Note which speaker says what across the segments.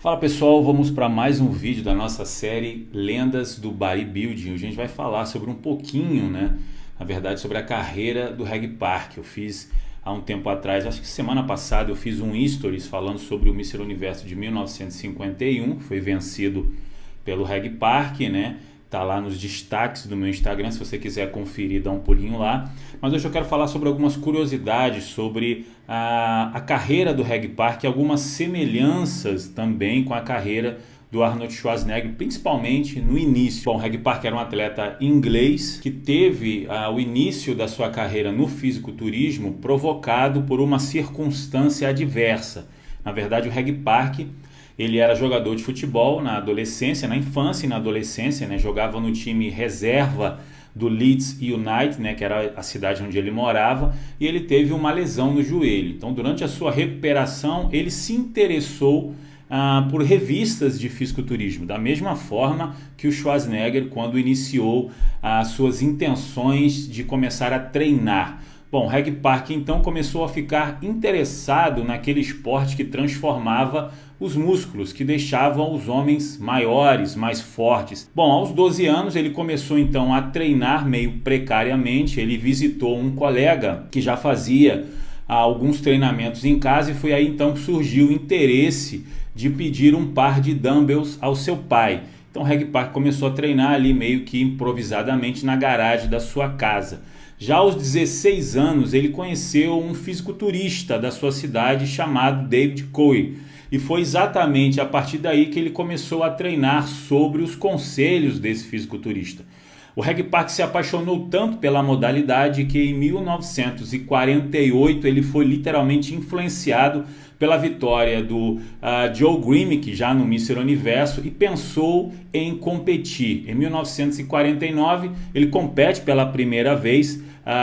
Speaker 1: Fala pessoal, vamos para mais um vídeo da nossa série Lendas do Bodybuilding. A gente vai falar sobre um pouquinho, na verdade, sobre a carreira do Reg Park. Eu fiz há um tempo atrás, acho que semana passada, eu fiz um stories falando sobre o Mr. Universo de 1951, que foi vencido pelo Reg Park, Tá lá nos destaques do meu Instagram, se você quiser conferir, dá um pulinho lá. Mas hoje eu quero falar sobre algumas curiosidades sobre a carreira do Reg Park e algumas semelhanças também com a carreira do Arnold Schwarzenegger, principalmente no início. Bom, o Reg Park era um atleta inglês que teve o início da sua carreira no fisiculturismo provocado por uma circunstância adversa. Na verdade, o Reg Park ele era jogador de futebol na adolescência, na infância e na adolescência, jogava no time reserva do Leeds United, que era a cidade onde ele morava, e ele teve uma lesão no joelho. Então, durante a sua recuperação, ele se interessou por revistas de fisiculturismo, da mesma forma que o Schwarzenegger quando iniciou as suas intenções de começar a treinar. Bom, o Reg Park então começou a ficar interessado naquele esporte que transformava os músculos, que deixavam os homens maiores, mais fortes. Bom, aos 12 anos ele começou então a treinar meio precariamente. Ele visitou um colega que já fazia alguns treinamentos em casa e foi aí então que surgiu o interesse de pedir um par de dumbbells ao seu pai. Então o Reg Park começou a treinar ali meio que improvisadamente na garagem da sua casa. Já aos 16 anos, ele conheceu um fisiculturista da sua cidade chamado David Coe. E foi exatamente a partir daí que ele começou a treinar sobre os conselhos desse fisiculturista. O Reg Park se apaixonou tanto pela modalidade que em 1948 ele foi literalmente influenciado pela vitória do Joe Grimek já no Mr. Universo e pensou em competir. Em 1949 ele compete pela primeira vez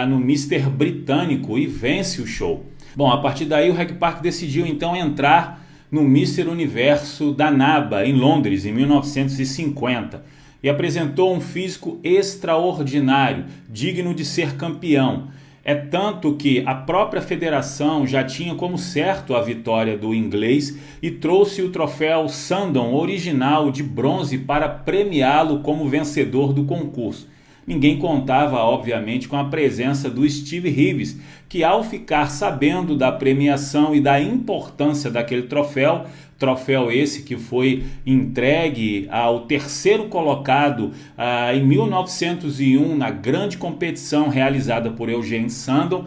Speaker 1: no Mr. Britânico e vence o show. Bom, a partir daí o Reg Park decidiu então entrar no Mr. Universo da NABA em Londres em 1950 e apresentou um físico extraordinário, digno de ser campeão. É tanto que a própria federação já tinha como certo a vitória do inglês e trouxe o troféu Sandon original de bronze para premiá-lo como vencedor do concurso. Ninguém contava, obviamente, com a presença do Steve Reeves, que ao ficar sabendo da premiação e da importância daquele troféu esse que foi entregue ao terceiro colocado em 1901 na grande competição realizada por Eugene Sandon,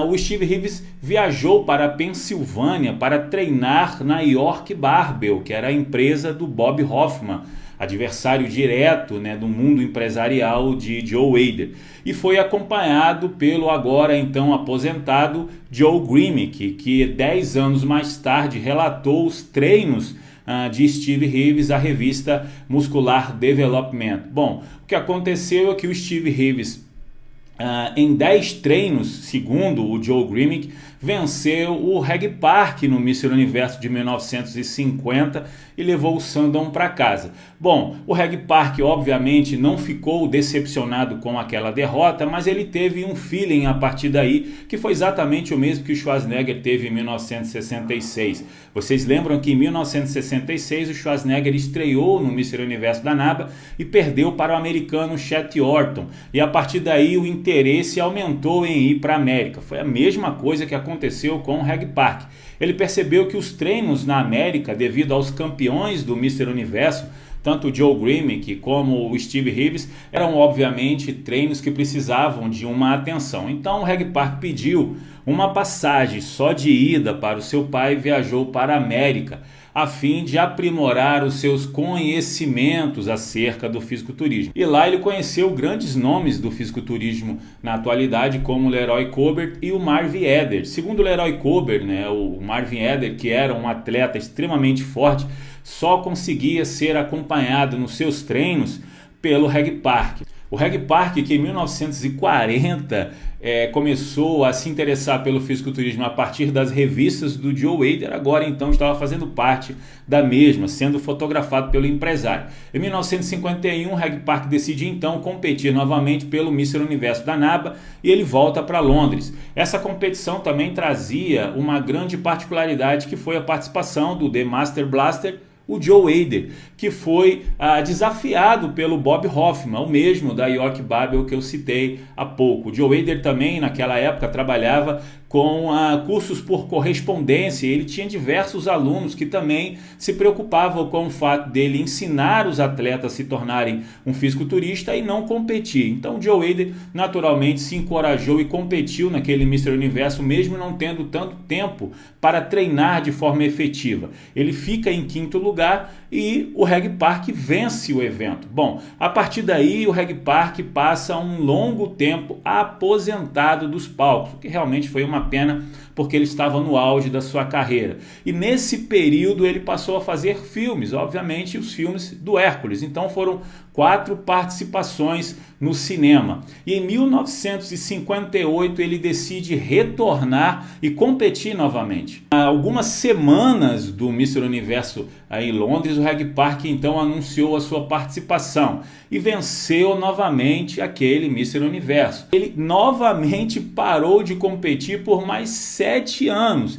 Speaker 1: o Steve Reeves viajou para a Pensilvânia para treinar na York Barbell, que era a empresa do Bob Hoffman, adversário direto do mundo empresarial de Joe Weider, e foi acompanhado pelo agora então aposentado Joe Grimek, que 10 anos mais tarde relatou os treinos de Steve Reeves à revista Muscular Development. Bom, o que aconteceu é que o Steve Reeves em 10 treinos, segundo o Joe Grimek, venceu o Reg Park no Mr. Universo de 1950 e levou o Sandon para casa. Bom, o Reg Park obviamente não ficou decepcionado com aquela derrota, mas ele teve um feeling a partir daí que foi exatamente o mesmo que o Schwarzenegger teve em 1966. Vocês lembram que em 1966 o Schwarzenegger estreou no Mr. Universo da NABA e perdeu para o americano Chet Orton, e a partir daí o interesse aumentou em ir para a América. Foi a mesma coisa que aconteceu com o Reg Park. Ele percebeu que os treinos na América, devido aos campeões do Mr. Universo, tanto o Joe Grimek como o Steve Reeves, eram obviamente treinos que precisavam de uma atenção. Então o Reg Park pediu uma passagem só de ida para o seu pai e viajou para a América, a fim de aprimorar os seus conhecimentos acerca do fisiculturismo. E lá ele conheceu grandes nomes do fisiculturismo na atualidade, como o Leroy Colbert e o Marvin Eder. Segundo o Leroy Colbert, o Marvin Eder, que era um atleta extremamente forte, só conseguia ser acompanhado nos seus treinos pelo Reg Park. O Reg Park, que em 1940 começou a se interessar pelo fisiculturismo a partir das revistas do Joe Weider, agora então estava fazendo parte da mesma, sendo fotografado pelo empresário. Em 1951, Reg Park decide então competir novamente pelo Mr. Universo da NABA e ele volta para Londres. Essa competição também trazia uma grande particularidade, que foi a participação do The Master Blaster, o Joe Hader, que foi desafiado pelo Bob Hoffman, o mesmo da York Babel que eu citei há pouco. O Joe Hader também, naquela época, trabalhava com cursos por correspondência. Ele tinha diversos alunos que também se preocupavam com o fato dele ensinar os atletas a se tornarem um fisiculturista e não competir. Então o Joe Hader naturalmente se encorajou e competiu naquele Mr. Universo, mesmo não tendo tanto tempo para treinar de forma efetiva. Ele fica em quinto lugar e o Reg Park vence o evento. Bom, a partir daí o Reg Park passa um longo tempo aposentado dos palcos, o que realmente foi uma pena, porque ele estava no auge da sua carreira. E nesse período ele passou a fazer filmes, obviamente os filmes do Hércules. Então foram 4 participações no cinema. E em 1958 ele decide retornar e competir novamente. Há algumas semanas do Mr. Universo em Londres, o Reg Park então anunciou a sua participação e venceu novamente aquele Mr. Universo. Ele novamente parou de competir por mais 7 anos.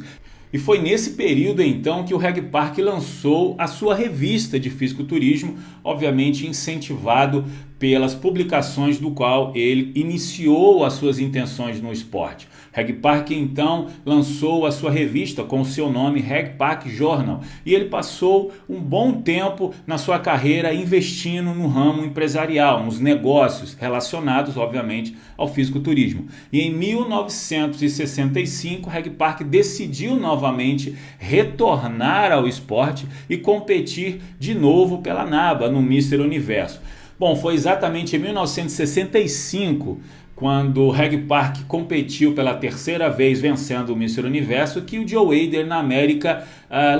Speaker 1: E foi nesse período então que o Reg Park lançou a sua revista de fisiculturismo, obviamente incentivado pelas publicações do qual ele iniciou as suas intenções no esporte. Reg Park então lançou a sua revista com o seu nome, Reg Park Journal, e ele passou um bom tempo na sua carreira investindo no ramo empresarial, nos negócios relacionados, obviamente, ao fisiculturismo. E em 1965, Reg Park decidiu novamente retornar ao esporte e competir de novo pela NABA no Mr. Universo. Bom, foi exatamente em 1965, quando o Reg Park competiu pela terceira vez vencendo o Mr. Universo, que o Joe Hader na América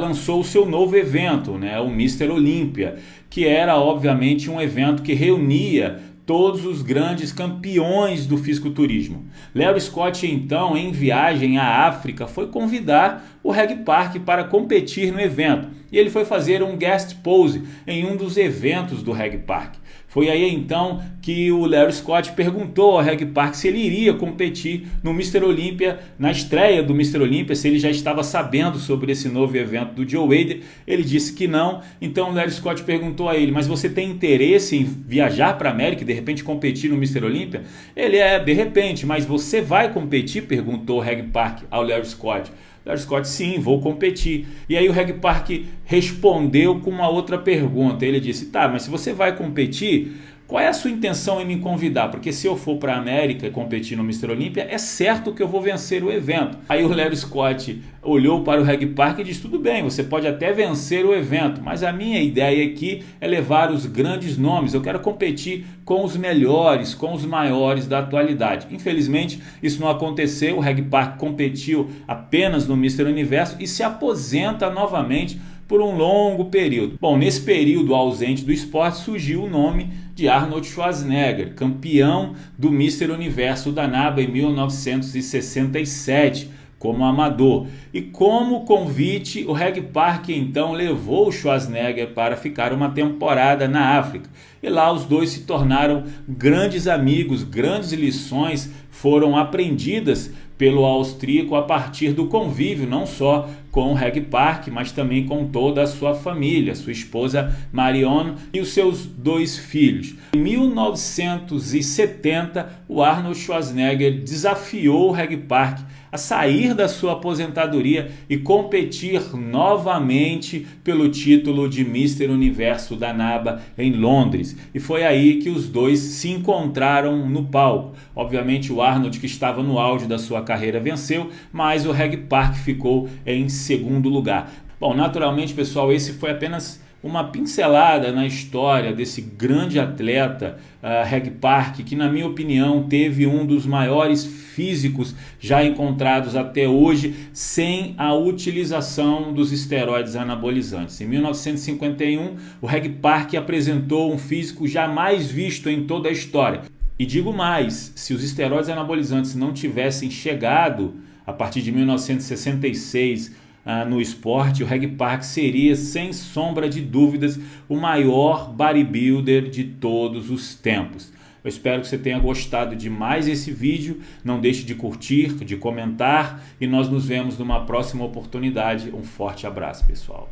Speaker 1: lançou o seu novo evento, né, o Mr. Olympia, que era obviamente um evento que reunia todos os grandes campeões do fisiculturismo. Larry Scott, então, em viagem à África, foi convidar o Reg Park para competir no evento. E ele foi fazer um guest pose em um dos eventos do Reg Park. Foi aí então que o Larry Scott perguntou ao Reg Park se ele iria competir no Mr. Olympia, na estreia do Mr. Olympia, se ele já estava sabendo sobre esse novo evento do Joe Hader. Ele disse que não. Então o Larry Scott perguntou a ele: mas você tem interesse em viajar para a América e de repente competir no Mr. Olympia? Ele: de repente, mas você vai competir? Perguntou o Reg Park ao Larry Scott. Larry Scott: sim, vou competir. E aí o Reg Park respondeu com uma outra pergunta. Ele disse: tá, mas se você vai competir, qual é a sua intenção em me convidar? Porque se eu for para a América e competir no Mr. Olympia, é certo que eu vou vencer o evento. Aí o Larry Scott olhou para o Reg Park e disse: tudo bem, você pode até vencer o evento, mas a minha ideia aqui é levar os grandes nomes. Eu quero competir com os melhores, com os maiores da atualidade. Infelizmente, isso não aconteceu. O Reg Park competiu apenas no Mr. Universo e se aposenta novamente por um longo período. Bom, nesse período ausente do esporte surgiu o nome de Arnold Schwarzenegger, campeão do Mr. Universo da NABA em 1967, como amador. E como convite, o Reg Park então levou o Schwarzenegger para ficar uma temporada na África. E lá os dois se tornaram grandes amigos, grandes lições foram aprendidas pelo austríaco a partir do convívio, não só com o Reg Park, mas também com toda a sua família, sua esposa Marion e os seus 2 filhos. Em 1970, o Arnold Schwarzenegger desafiou o Reg Park a sair da sua aposentadoria e competir novamente pelo título de Mr. Universo da NABA em Londres. E foi aí que os dois se encontraram no palco. Obviamente o Arnold, que estava no auge da sua carreira, venceu, mas o Reg Park ficou em segundo lugar. Bom, naturalmente, pessoal, esse foi apenas uma pincelada na história desse grande atleta, Reg Park, que na minha opinião teve um dos maiores físicos já encontrados até hoje sem a utilização dos esteroides anabolizantes. Em 1951, o Reg Park apresentou um físico jamais visto em toda a história. E digo mais, se os esteroides anabolizantes não tivessem chegado a partir de 1966 no esporte, o Reg Park seria, sem sombra de dúvidas, o maior bodybuilder de todos os tempos. Eu espero que você tenha gostado de mais esse vídeo. Não deixe de curtir, de comentar, e nós nos vemos numa próxima oportunidade. Um forte abraço, pessoal.